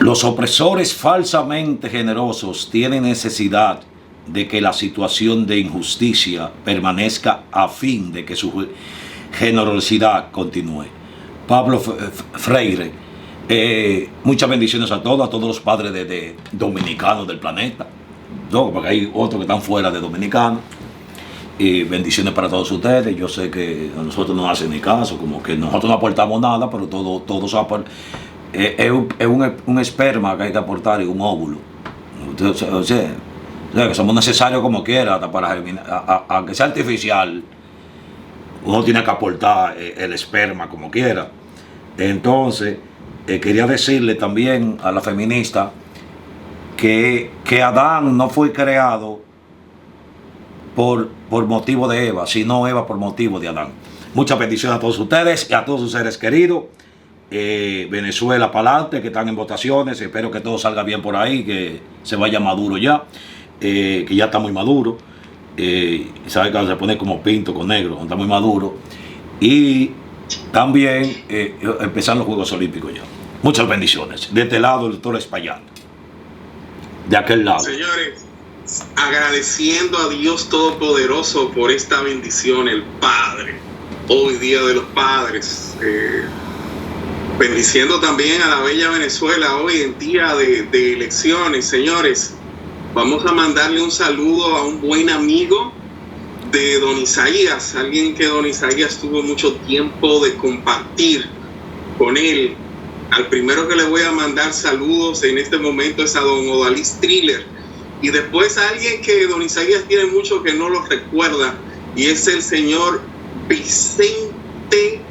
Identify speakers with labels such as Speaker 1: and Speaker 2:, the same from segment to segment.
Speaker 1: Los opresores falsamente generosos tienen necesidad de que la situación de injusticia permanezca a fin de que su generosidad continúe. Pablo Freire. Muchas bendiciones a todos los padres de dominicanos del planeta, no, porque hay otros que están fuera de dominicanos. Y bendiciones para todos ustedes. Yo sé que a nosotros no hacen ni caso, como que nosotros no aportamos nada, pero todos aportan. Es un esperma que hay que aportar y un óvulo. O sea, que somos necesarios como quiera, hasta para germinar, aunque sea artificial, uno tiene que aportar el esperma como quiera. Entonces, quería decirle también a la feminista que Adán no fue creado por motivo de Eva, sino Eva por motivo de Adán. Muchas bendiciones a todos ustedes y a todos sus seres queridos. Venezuela para adelante, que están en votaciones. Espero que todo salga bien por ahí, que se vaya Maduro ya, que ya está muy maduro. Sabe que se pone como pinto con negro, está muy maduro. Y también empezaron los Juegos Olímpicos ya. Muchas bendiciones. De este lado, el doctor Espaillat. De aquel lado.
Speaker 2: Señores, agradeciendo a Dios Todopoderoso por esta bendición, el Padre. Hoy, Día de los Padres. Bendiciendo también a la bella Venezuela hoy en día de elecciones. Señores, vamos a mandarle un saludo a un buen amigo de Don Isaías, alguien que Don Isaías tuvo mucho tiempo de compartir con él. Al primero que le voy a mandar saludos en este momento es a Don Odalis Thriller, y después a alguien que Don Isaías tiene mucho que no lo recuerda, y es el señor Vicente,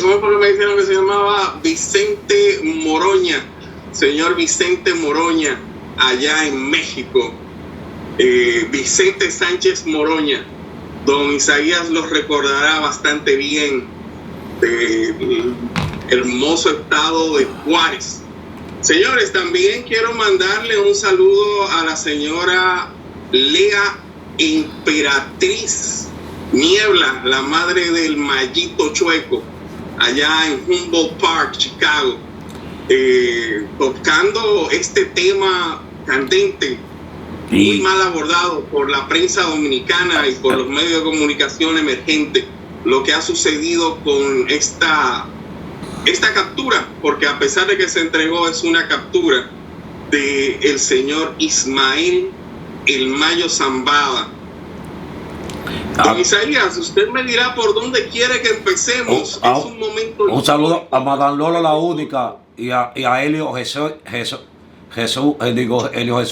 Speaker 2: ¿cómo es porque me dijeron que se llamaba? Vicente Moroña, señor Vicente Moroña, allá en México. Vicente Sánchez Moroña, don Isaías los recordará bastante bien, del hermoso estado de Juárez. Señores, también quiero mandarle un saludo a la señora Lea Emperatriz Niebla, la madre del Mayito Chueco, allá en Humboldt Park, Chicago, tocando este tema candente, muy mal abordado por la prensa dominicana y por los medios de comunicación emergentes, lo que ha sucedido con esta captura, porque a pesar de que se entregó, es una captura del señor Ismael El Mayo Zambada. Don Isaías, usted me dirá por dónde quiere que empecemos. Es un momento.
Speaker 1: Un saludo a Madame Lola la única y a Helio Jesús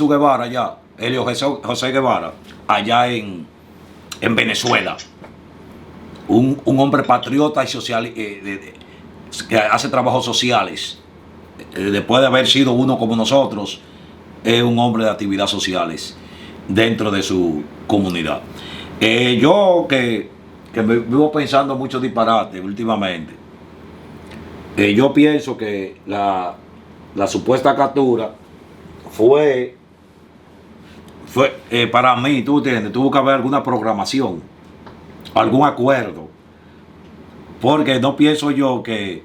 Speaker 1: Guevara allá. Helio José Guevara allá en Venezuela. Un hombre patriota y social, que hace trabajos sociales. Después de haber sido uno como nosotros, es un hombre de actividades sociales dentro de su comunidad. Yo que me vivo pensando mucho disparate últimamente, yo pienso que la supuesta captura fue para mí, tú entiendes, tuvo que haber alguna programación, algún acuerdo, porque no pienso yo que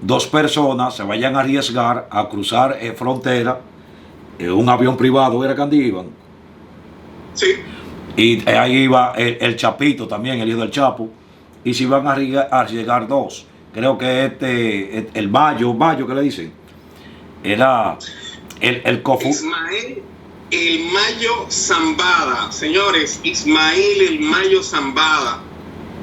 Speaker 1: dos personas se vayan a arriesgar a cruzar frontera en un avión privado, era que iban.
Speaker 2: Sí.
Speaker 1: Y ahí iba el Chapito también, el hijo del Chapo, y se iban a llegar dos. Creo que el Mayo, que le dicen, era el Cofu.
Speaker 2: Ismael El Mayo Zambada, señores, Ismael El Mayo Zambada,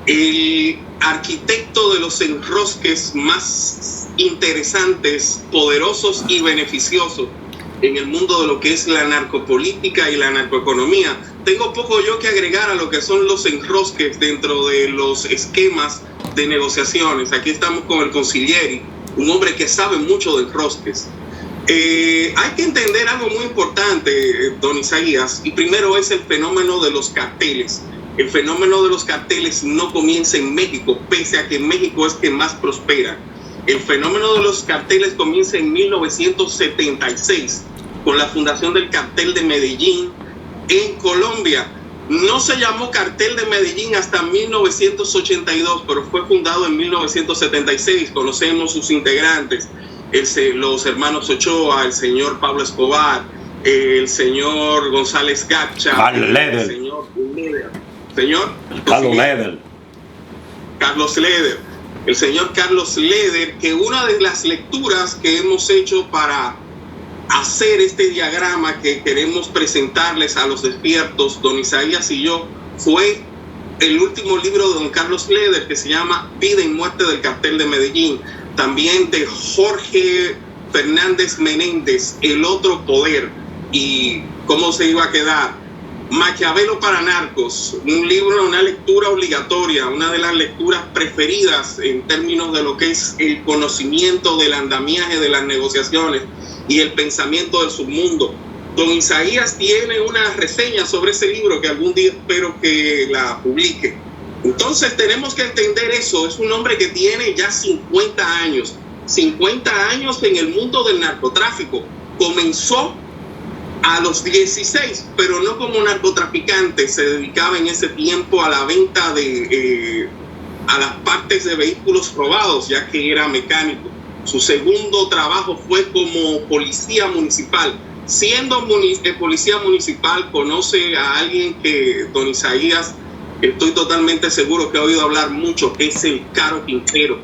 Speaker 2: el arquitecto de los enrosques más interesantes, poderosos y beneficiosos en el mundo de lo que es la narcopolítica y la narcoeconomía. Tengo poco yo que agregar a lo que son los enrosques dentro de los esquemas de negociaciones. Aquí estamos con el Consiglieri, un hombre que sabe mucho de enrosques. Hay que entender algo muy importante, don Isaías, y primero es el fenómeno de los carteles. El fenómeno de los carteles no comienza en México, pese a que México es que más prospera. El fenómeno de los carteles comienza en 1976, con la fundación del cartel de Medellín en Colombia. No se llamó Cartel de Medellín hasta 1982, pero fue fundado en 1976. Conocemos sus integrantes, los hermanos Ochoa, el señor Pablo Escobar, el señor González Gacha,
Speaker 1: Carlos Leder.
Speaker 2: el señor Leder. Señor
Speaker 1: Carlos Leder.
Speaker 2: Carlos Leder. El señor Carlos Leder, que una de las lecturas que hemos hecho para hacer este diagrama que queremos presentarles a los despiertos, don Isaías y yo, fue el último libro de don Carlos Leder, que se llama Vida y Muerte del Cartel de Medellín. También de Jorge Fernández Menéndez, El Otro Poder. ¿Y cómo se iba a quedar? Maquiavelo para narcos, un libro, una lectura obligatoria, una de las lecturas preferidas en términos de lo que es el conocimiento del andamiaje de las negociaciones y el pensamiento del submundo. Don Isaías tiene una reseña sobre ese libro que algún día espero que la publique. Entonces tenemos que entender eso. Es un hombre que tiene ya 50 años en el mundo del narcotráfico. Comenzó a los 16, pero no como narcotraficante. Se dedicaba en ese tiempo a la venta a las partes de vehículos robados, ya que era mecánico. Su segundo trabajo fue como policía municipal. Siendo policía municipal, conoce a alguien que don Isaías, estoy totalmente seguro que ha oído hablar mucho, que es el Caro Quintero.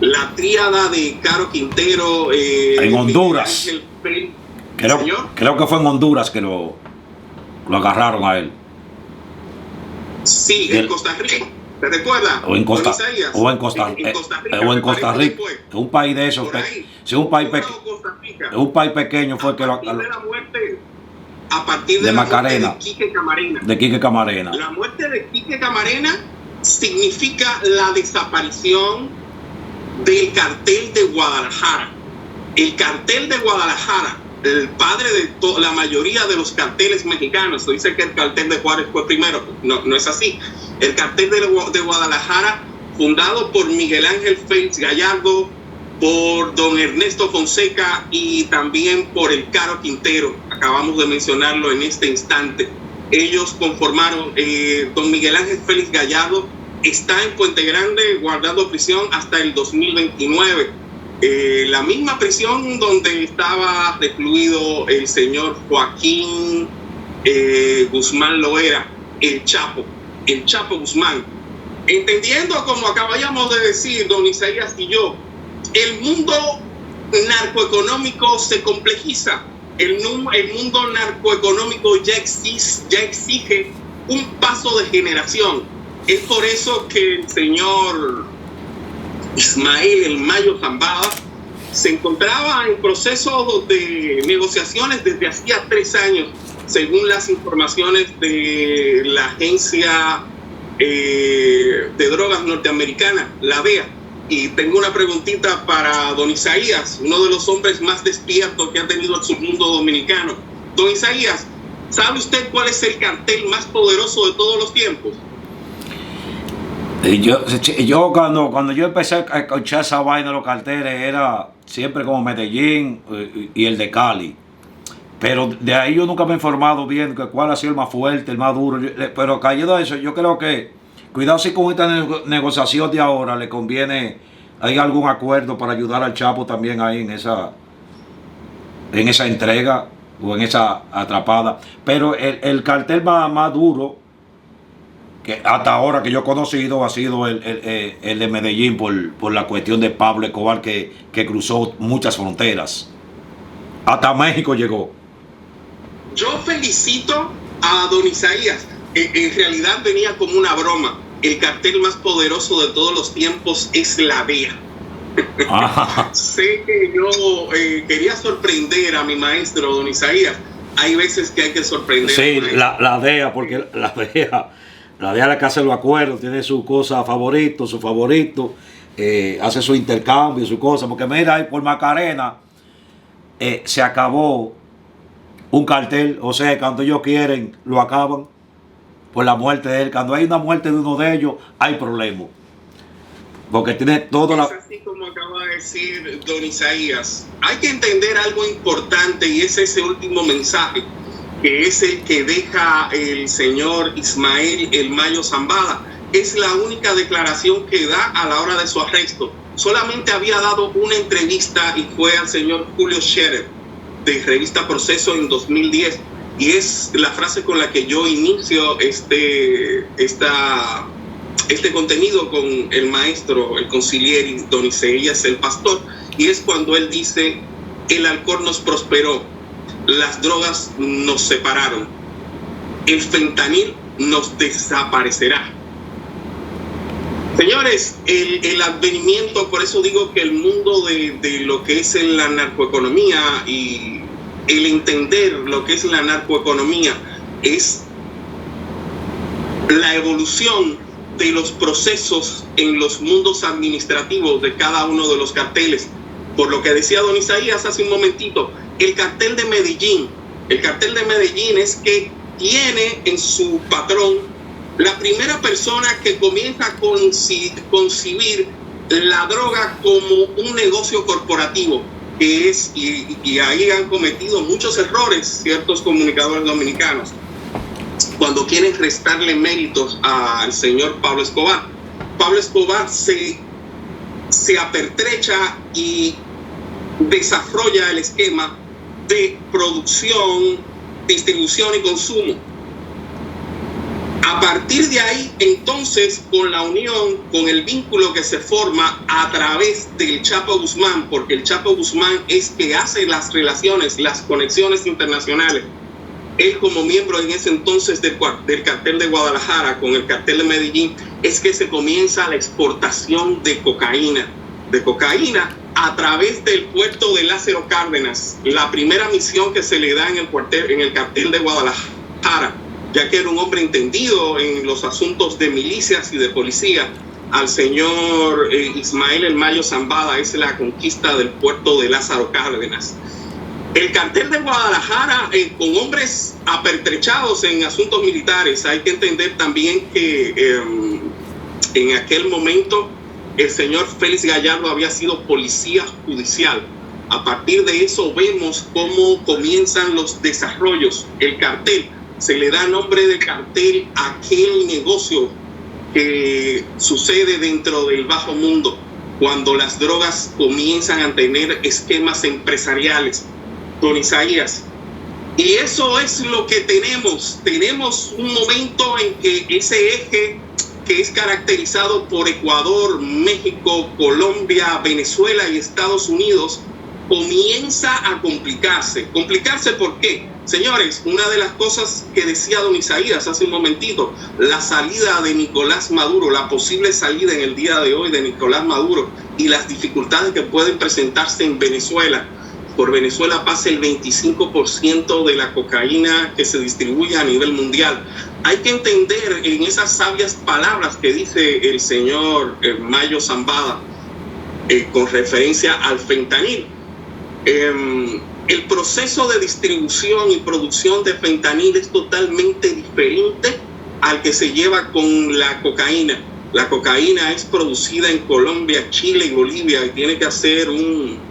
Speaker 2: La tríada de Caro Quintero.
Speaker 1: En Honduras. Creo que fue en Honduras que lo agarraron a él.
Speaker 2: Sí, en Costa Rica. ¿Te recuerdas?
Speaker 1: O en Costa Rica. O en Costa Rica. Un país de esos. Sí, un país pequeño fue que lo
Speaker 2: muerte a partir de
Speaker 1: Macarena.
Speaker 2: De Quique Camarena.
Speaker 1: De Quique Camarena.
Speaker 2: La muerte de Quique Camarena significa la desaparición del cartel de Guadalajara. El cartel de Guadalajara, el padre de la mayoría de los carteles mexicanos. Se dice que el cartel de Juárez fue primero. No es así. El cartel de Guadalajara, fundado por Miguel Ángel Félix Gallardo, por don Ernesto Fonseca y también por el Caro Quintero. Acabamos de mencionarlo en este instante. Ellos conformaron, don Miguel Ángel Félix Gallardo está en Puente Grande guardando prisión hasta el 2029. La misma prisión donde estaba recluido el señor Joaquín Guzmán Loera, el Chapo Guzmán. Entendiendo, como acabamos de decir don Isaías y yo, el mundo narcoeconómico se complejiza. El mundo narcoeconómico ya exige un paso de generación. Es por eso que el señor Ismael El Mayo Zambada se encontraba en proceso de negociaciones desde hacía 3 años, según las informaciones de la agencia de drogas norteamericana, la DEA. Y tengo una preguntita para don Isaías, uno de los hombres más despiertos que ha tenido el submundo dominicano. Don Isaías, ¿sabe usted cuál es el cartel más poderoso de todos los tiempos?
Speaker 1: Yo cuando yo empecé a escuchar esa vaina de los carteles era siempre como Medellín y el de Cali. Pero de ahí yo nunca me he informado bien que cuál ha sido el más fuerte, el más duro. Pero cayendo a eso, yo creo que cuidado si con esta negociación de ahora le conviene, hay algún acuerdo para ayudar al Chapo también ahí en esa entrega o en esa atrapada. Pero el cartel más duro que hasta ahora que yo he conocido ha sido el de Medellín por la cuestión de Pablo Escobar que cruzó muchas fronteras. Hasta México llegó.
Speaker 2: Yo felicito a don Isaías. En realidad venía como una broma. El cartel más poderoso de todos los tiempos es la DEA. Sé que yo quería sorprender a mi maestro, don Isaías. Hay veces que hay que sorprender.
Speaker 1: Sí, la DEA, porque la DEA la que hace los acuerdos, tiene su cosa favorito, hace su intercambio, su cosa. Porque mira, por Macarena se acabó un cartel, o sea, cuando ellos quieren, lo acaban por la muerte de él. Cuando hay una muerte de uno de ellos, hay problemas. Porque tiene todo
Speaker 2: Es así como acaba de decir don Isaías. Hay que entender algo importante y es ese último mensaje. que es el que deja el señor Ismael El Mayo Zambada. Es la única declaración que da a la hora de su arresto. Solamente había dado una entrevista y fue al señor Julio Scherer de revista Proceso en 2010, y es la frase con la que yo inicio este contenido con el maestro, el conciliere don Isaías el pastor, y es cuando él dice: el alcohol nos prosperó, las drogas nos separaron, el fentanil nos desaparecerá. Señores, el advenimiento, por eso digo que el mundo de lo que es la narcoeconomía y el entender lo que es la narcoeconomía es la evolución de los procesos en los mundos administrativos de cada uno de los carteles. Por lo que decía don Isaías hace un momentito, el cartel de Medellín es que tiene en su patrón la primera persona que comienza a concebir la droga como un negocio corporativo, que es, y ahí han cometido muchos errores ciertos comunicadores dominicanos cuando quieren restarle méritos al señor Pablo Escobar. Pablo Escobar se apertrecha y desarrolla el esquema de producción, distribución y consumo. A partir de ahí, entonces, con la unión, con el vínculo que se forma a través del Chapo Guzmán, porque el Chapo Guzmán es que hace las relaciones, las conexiones internacionales. Él, como miembro en ese entonces del cartel de Guadalajara con el cartel de Medellín, es que se comienza la exportación de cocaína a través del puerto de Lázaro Cárdenas. La primera misión que se le da en el cartel de Guadalajara, ya que era un hombre entendido en los asuntos de milicias y de policía, al señor Ismael El Mayo Zambada, es la conquista del puerto de Lázaro Cárdenas. El cartel de Guadalajara, con hombres apertrechados en asuntos militares. Hay que entender también que en aquel momento el señor Félix Gallardo había sido policía judicial. A partir de eso vemos cómo comienzan los desarrollos. El cartel, se le da nombre de cartel a aquel negocio que sucede dentro del bajo mundo, cuando las drogas comienzan a tener esquemas empresariales. Don Isaías, y eso es lo que tenemos. Tenemos un momento en que ese eje que es caracterizado por Ecuador, México, Colombia, Venezuela y Estados Unidos comienza a complicarse. ¿Complicarse por qué? Señores, una de las cosas que decía don Isaías hace un momentito, la salida de Nicolás Maduro, la posible salida en el día de hoy de Nicolás Maduro y las dificultades que pueden presentarse en Venezuela. Por Venezuela pasa el 25% de la cocaína que se distribuye a nivel mundial. Hay que entender en esas sabias palabras que dice el señor Mayo Zambada con referencia al fentanil. El proceso de distribución y producción de fentanil es totalmente diferente al que se lleva con la cocaína. La cocaína es producida en Colombia, Chile y Bolivia y tiene que hacer un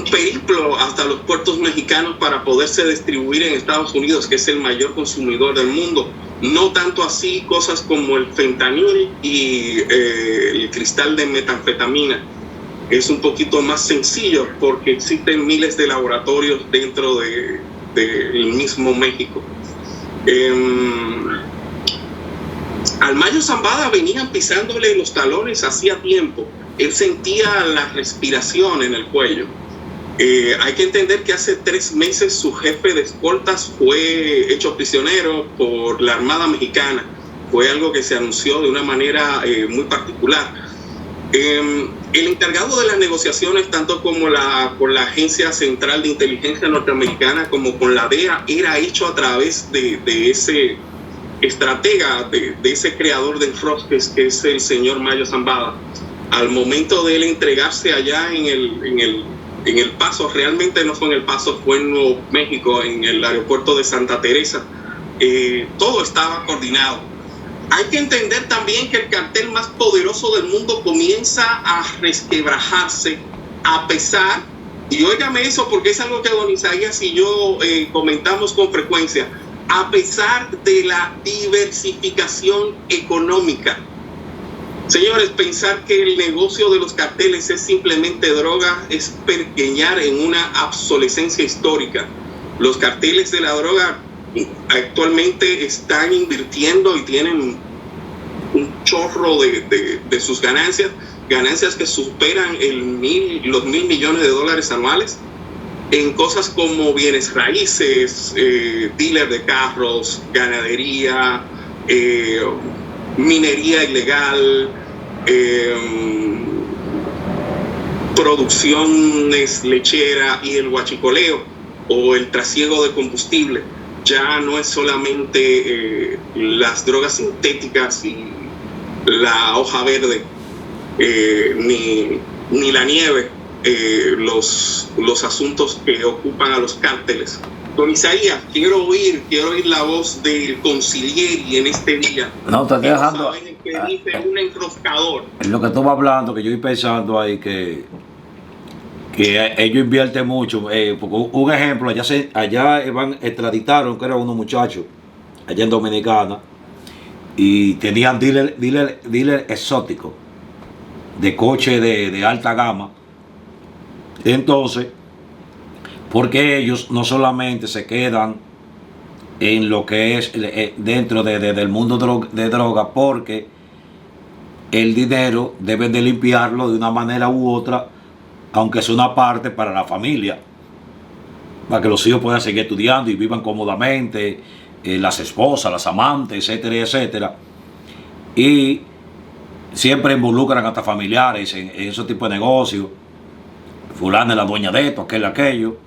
Speaker 2: periplo hasta los puertos mexicanos para poderse distribuir en Estados Unidos, que es el mayor consumidor del mundo. No tanto así cosas como el fentanil y el cristal de metanfetamina. Es un poquito más sencillo porque existen miles de laboratorios dentro del mismo México. Al Mayo Zambada venían pisándole los talones hacía tiempo. Él sentía la respiración en el cuello. Hay que entender que hace 3 meses su jefe de escoltas fue hecho prisionero por la Armada Mexicana. Fue algo que se anunció de una manera muy particular. El encargado de las negociaciones, tanto como por la Agencia Central de Inteligencia Norteamericana como con la DEA, era hecho a través de ese estratega, de ese creador de enrosques que es el señor Mayo Zambada. Al momento de él entregarse allá en el Paso, realmente no fue en el Paso, fue en Nuevo México, en el aeropuerto de Santa Teresa, todo estaba coordinado. Hay que entender también que el cartel más poderoso del mundo comienza a resquebrajarse a pesar Y óigame eso, porque es algo que don Isaías y yo comentamos con frecuencia. A pesar de la diversificación económica, señores, pensar que el negocio de los carteles es simplemente droga es pequeñar en una obsolescencia histórica. Los carteles de la droga actualmente están invirtiendo y tienen un chorro de sus ganancias que superan los $1.000 millones anuales en cosas como bienes raíces, dealer de carros, ganadería, minería ilegal, producciones lechera y el huachicoleo o el trasiego de combustible. Ya no es solamente las drogas sintéticas y la hoja verde, ni la nieve, los asuntos que ocupan a los cárteles. Don Isaías, quiero oír la voz del consigliere en este día.
Speaker 1: No, te estoy dejando.
Speaker 2: Que dice un enroscador.
Speaker 1: Es lo que tú vas hablando, que yo estoy pensando ahí que ellos invierten mucho. Porque un ejemplo, allá extraditaron, que eran unos muchachos, allá en Dominicana, y tenían dealer exótico de coche de alta gama. Entonces, porque ellos no solamente se quedan en lo que es dentro del mundo de droga, porque el dinero deben de limpiarlo de una manera u otra, aunque sea una parte para la familia, para que los hijos puedan seguir estudiando y vivan cómodamente, las esposas, las amantes, etcétera, etcétera. Y siempre involucran hasta familiares en ese tipo de negocios. Fulana es la dueña de esto, aquello,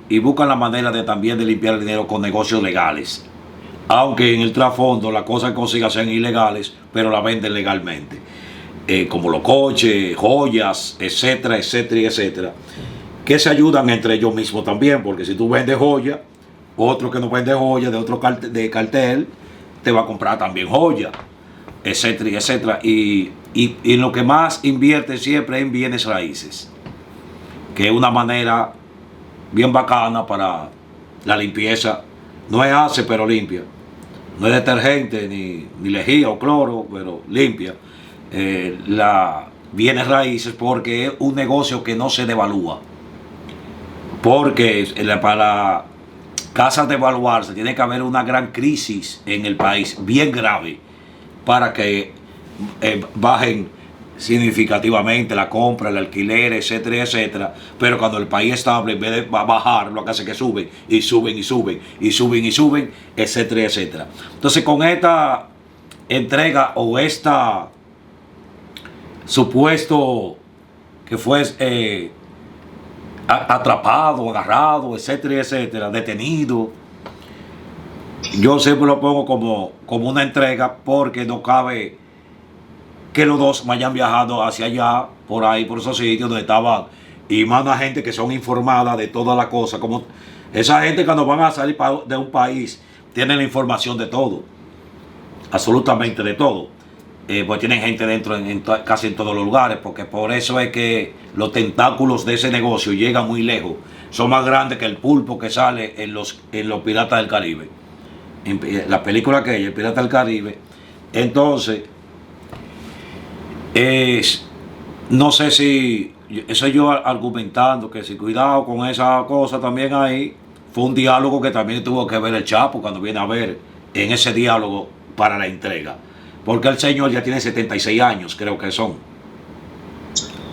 Speaker 1: y buscan la manera de también de limpiar el dinero con negocios legales, aunque en el trasfondo las cosas que consigan sean ilegales, pero la venden legalmente, como los coches, joyas, etcétera, etcétera, etcétera, que se ayudan entre ellos mismos también, porque si tú vendes joya, otro que no vende joya de otro cartel te va a comprar también joya, etcétera, etcétera, y lo que más invierte siempre es en bienes raíces, que es una manera bien bacana para la limpieza. No es ace, pero limpia. No es detergente, ni lejía o cloro, pero limpia. La bienes raíces, porque es un negocio que no se devalúa. Porque para casas devaluarse tiene que haber una gran crisis en el país, bien grave, para que bajen significativamente la compra, el alquiler, etcétera, etcétera. Pero cuando el país estable, en vez de bajar, lo que hace es que suben y suben y suben y suben y suben, etcétera, etcétera. Entonces, con esta entrega o esta supuesto que fue atrapado, agarrado, etcétera, etcétera, detenido, yo siempre lo pongo como una entrega, porque no cabe que los dos vayan viajando hacia allá, por ahí, por esos sitios donde estaban, y más la gente que son informadas de todas las cosas, como esa gente cuando van a salir de un país, tienen la información de todo, absolutamente de todo, pues tienen gente dentro casi en todos los lugares, porque por eso es que los tentáculos de ese negocio llegan muy lejos, son más grandes que el pulpo que sale en los Piratas del Caribe, en la película que es el Pirata del Caribe. Entonces, no sé si eso yo argumentando que si cuidado con esa cosa también ahí, fue un diálogo que también tuvo que ver el Chapo cuando viene a ver en ese diálogo para la entrega, porque el señor ya tiene 76 años, creo que son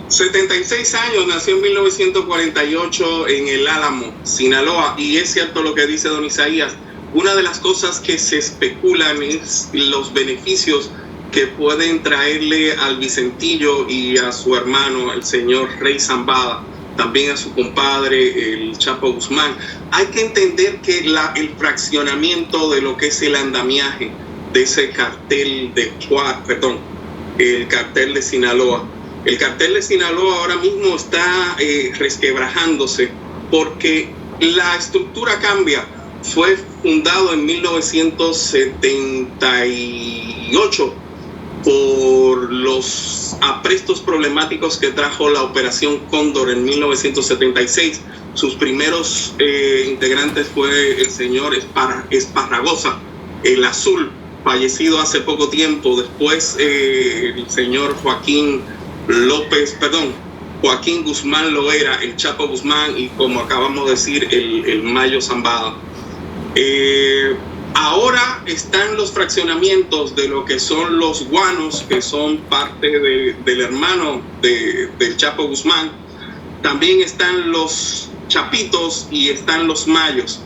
Speaker 2: 76 años, nació en 1948 en El Álamo, Sinaloa, y es cierto lo que dice don Isaías. Una de las cosas que se especulan es los beneficios que pueden traerle al Vicentillo y a su hermano, el señor Rey Zambada, también a su compadre, el Chapo Guzmán. Hay que entender que el fraccionamiento de lo que es el andamiaje de ese cartel el cartel de Sinaloa. El cartel de Sinaloa ahora mismo está resquebrajándose, porque la estructura cambia. Fue fundado en 1978 por los aprestos problemáticos que trajo la Operación Cóndor en 1976. Sus primeros integrantes fue el señor Esparragosa, el Azul, fallecido hace poco tiempo. Después el señor Joaquín Guzmán Loera, el Chapo Guzmán, y como acabamos de decir, el Mayo Zambada. Ahora están los fraccionamientos de lo que son los guanos, que son parte del hermano del Chapo Guzmán. También están los chapitos y están los mayos.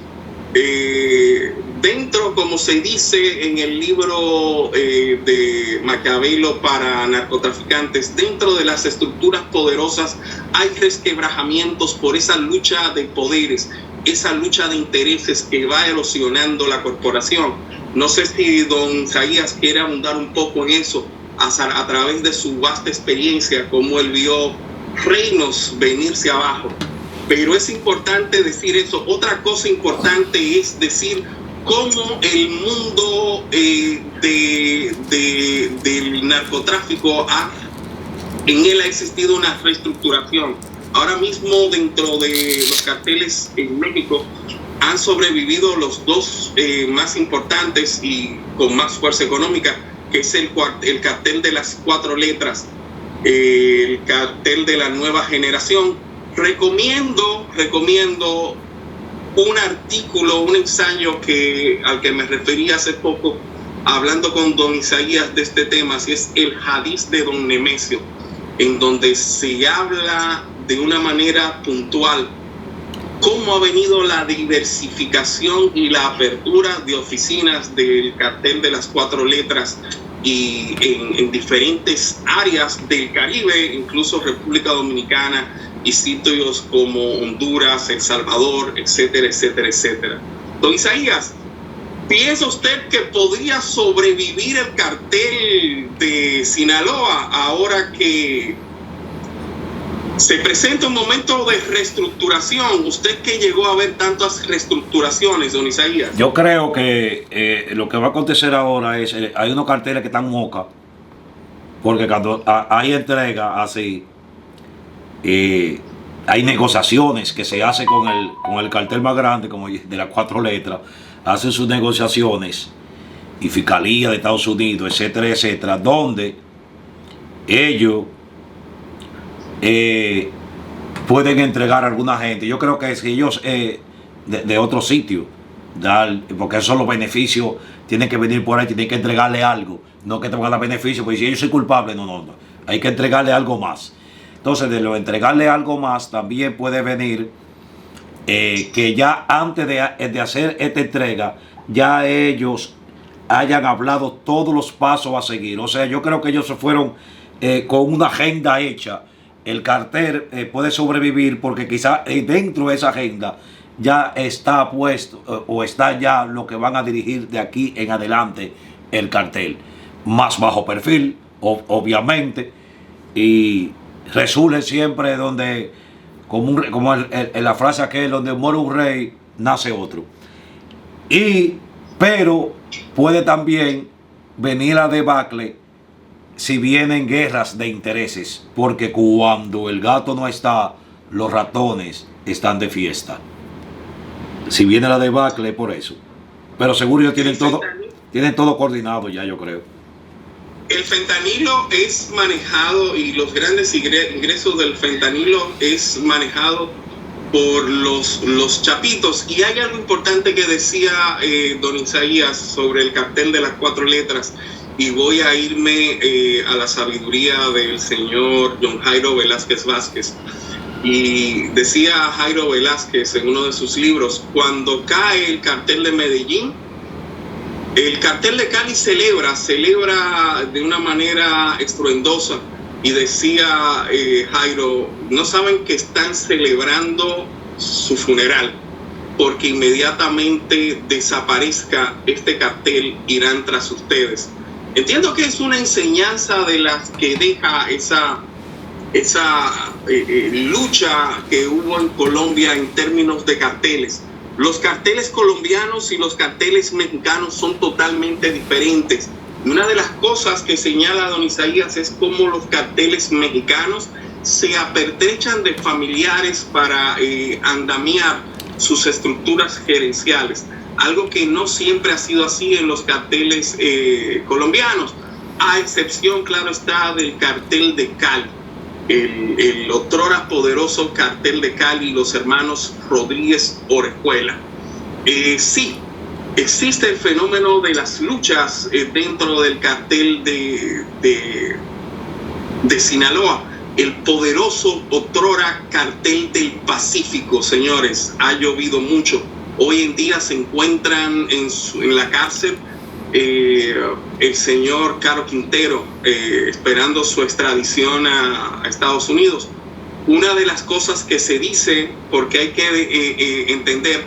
Speaker 2: Dentro, como se dice en el libro de Maquiavelo para narcotraficantes, dentro de las estructuras poderosas hay resquebrajamientos por esa lucha de poderes, esa lucha de intereses que va erosionando la corporación. No sé si don Isaías quiere abundar un poco en eso, a través de su vasta experiencia, cómo él vio reinos venirse abajo. Pero es importante decir eso. Otra cosa importante es decir cómo el mundo del narcotráfico en él ha existido una reestructuración. Ahora mismo dentro de los carteles en México han sobrevivido los dos más importantes y con más fuerza económica, que es el cartel de las 4 letras, el cartel de la nueva generación. Recomiendo un artículo, un ensayo al que me referí hace poco, hablando con don Isaías de este tema, si es el Hadiz de don Nemesio, en donde se habla de una manera puntual cómo ha venido la diversificación y la apertura de oficinas del cartel de las 4 letras y en diferentes áreas del Caribe, incluso República Dominicana y sitios como Honduras, El Salvador, etcétera, etcétera, etcétera. Don Isaías, ¿piensa usted que podría sobrevivir el cartel de Sinaloa ahora que se presenta un momento de reestructuración? Usted que llegó a ver tantas reestructuraciones, don Isaías.
Speaker 1: Yo creo que lo que va a acontecer ahora es, hay unos carteles que están moca, porque cuando hay entrega así, hay negociaciones que se hacen con el cartel más grande, como de las 4 letras, hacen sus negociaciones, y Fiscalía de Estados Unidos, etcétera, etcétera, donde ellos pueden entregar a alguna gente. Yo creo que si ellos de otro sitio, porque esos son los beneficios, tienen que venir por ahí, tienen que entregarle algo, no que tengan los beneficios, porque si yo soy culpable, no, hay que entregarle algo más. Entonces, de lo entregarle algo más, también puede venir que ya antes de hacer esta entrega, ya ellos hayan hablado todos los pasos a seguir. O sea, yo creo que ellos se fueron con una agenda hecha. El cartel puede sobrevivir porque quizá dentro de esa agenda ya está puesto o está ya lo que van a dirigir de aquí en adelante el cartel. Más bajo perfil, obviamente, y resuelve siempre donde, como la frase aquel, donde muere un rey, nace otro. Pero puede también venir a debacle si vienen guerras de intereses, porque cuando el gato no está, los ratones están de fiesta. Si viene la debacle, por eso. Pero seguro ya tienen todo coordinado ya, yo creo.
Speaker 2: El fentanilo es manejado, y los grandes ingresos del fentanilo es manejado por los chapitos. Y hay algo importante que decía don Isaías sobre el cartel de las 4 letras, y voy a irme a la sabiduría del señor John Jairo Velázquez Vázquez. Y decía Jairo Velázquez en uno de sus libros, cuando cae el cartel de Medellín, el cartel de Cali celebra de una manera estruendosa, y decía Jairo, no saben que están celebrando su funeral, porque inmediatamente desaparezca este cartel, irán tras ustedes. Entiendo que es una enseñanza de las que deja esa lucha que hubo en Colombia en términos de carteles. Los carteles colombianos y los carteles mexicanos son totalmente diferentes. Y una de las cosas que señala don Isaías es cómo los carteles mexicanos se apertrechan de familiares para andamiar sus estructuras gerenciales, algo que no siempre ha sido así en los carteles colombianos, a excepción, claro está, del cartel de Cali, el otrora poderoso cartel de Cali, los hermanos Rodríguez Orejuela. Sí, existe el fenómeno de las luchas dentro del cartel de Sinaloa, el poderoso otrora cartel del Pacífico, señores. Ha llovido mucho. Hoy en día se encuentran en la cárcel el señor Caro Quintero, esperando su extradición a Estados Unidos. Una de las cosas que se dice, porque hay que entender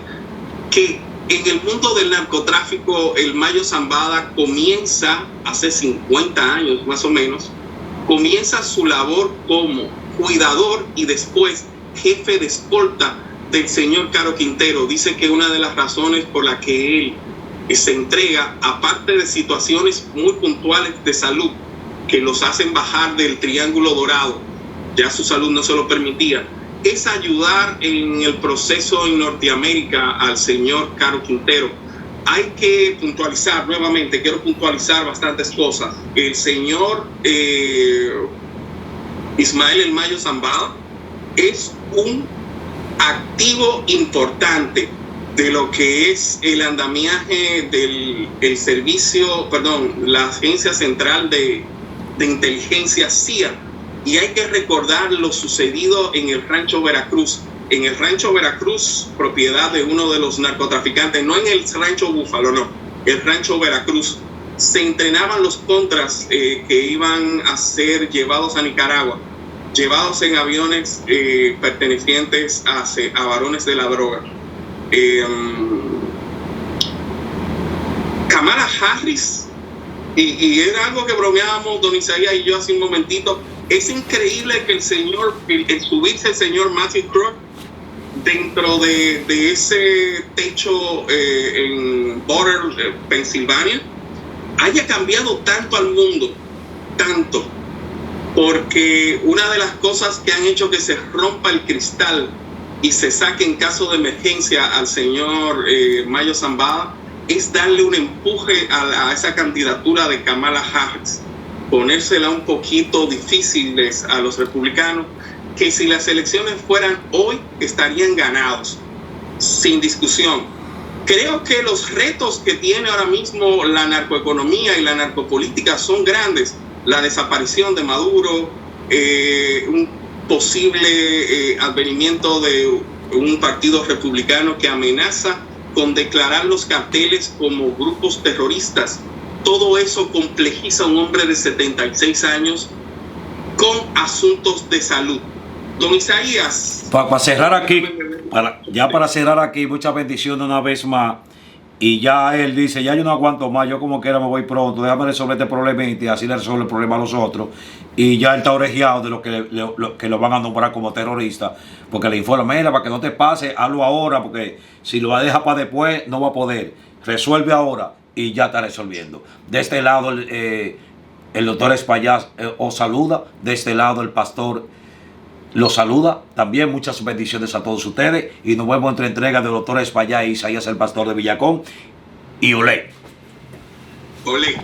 Speaker 2: que en el mundo del narcotráfico, el Mayo Zambada comienza hace 50 años más o menos, comienza su labor como cuidador y después jefe de escolta del señor Caro Quintero. Dice que una de las razones por la que él se entrega, aparte de situaciones muy puntuales de salud que los hacen bajar del Triángulo Dorado, ya su salud no se lo permitía, es ayudar en el proceso en Norteamérica al señor Caro Quintero. Hay que puntualizar nuevamente, quiero puntualizar bastantes cosas. El señor Ismael El Mayo Zambada es un activo importante de lo que es el andamiaje del servicio, la Agencia Central de Inteligencia CIA. Y hay que recordar lo sucedido en el Rancho Veracruz. En el Rancho Veracruz, propiedad de uno de los narcotraficantes, no en el Rancho Búfalo, no, el Rancho Veracruz, se entrenaban los contras que iban a ser llevados a Nicaragua, llevados en aviones pertenecientes a varones de la droga. Kamala Harris, y era algo que bromeábamos don Isaías y yo hace un momentito, es increíble que el subirse el señor Matthew Crook dentro de ese techo en Border, Pensilvania, haya cambiado tanto al mundo, tanto, porque una de las cosas que han hecho que se rompa el cristal y se saque en caso de emergencia al señor Mayo Zambada es darle un empuje a esa candidatura de Kamala Harris, ponérsela un poquito difíciles a los republicanos, que si las elecciones fueran hoy estarían ganados, sin discusión. Creo que los retos que tiene ahora mismo la narcoeconomía y la narcopolítica son grandes. La desaparición de Maduro, un posible advenimiento de un partido republicano que amenaza con declarar los carteles como grupos terroristas. Todo eso complejiza a un hombre de 76 años con asuntos de salud. Don Isaías.
Speaker 1: Para cerrar aquí, para cerrar aquí, muchas bendiciones una vez más. Y ya él dice, ya yo no aguanto más, yo como quiera me voy pronto, déjame resolver este problema y así le resuelve el problema a los otros. Y ya él está orejeado de lo que lo van a nombrar como terrorista, porque le informa, mira, para que no te pase, hazlo ahora, porque si lo va a dejar para después, no va a poder. Resuelve ahora y ya está resolviendo. De este lado, el doctor Espaillat os saluda, de este lado el pastor los saluda. También muchas bendiciones a todos ustedes y nos vemos entre entregas del doctor Espaillat e Isaías el pastor de Villacón. Y olé.
Speaker 2: Olé.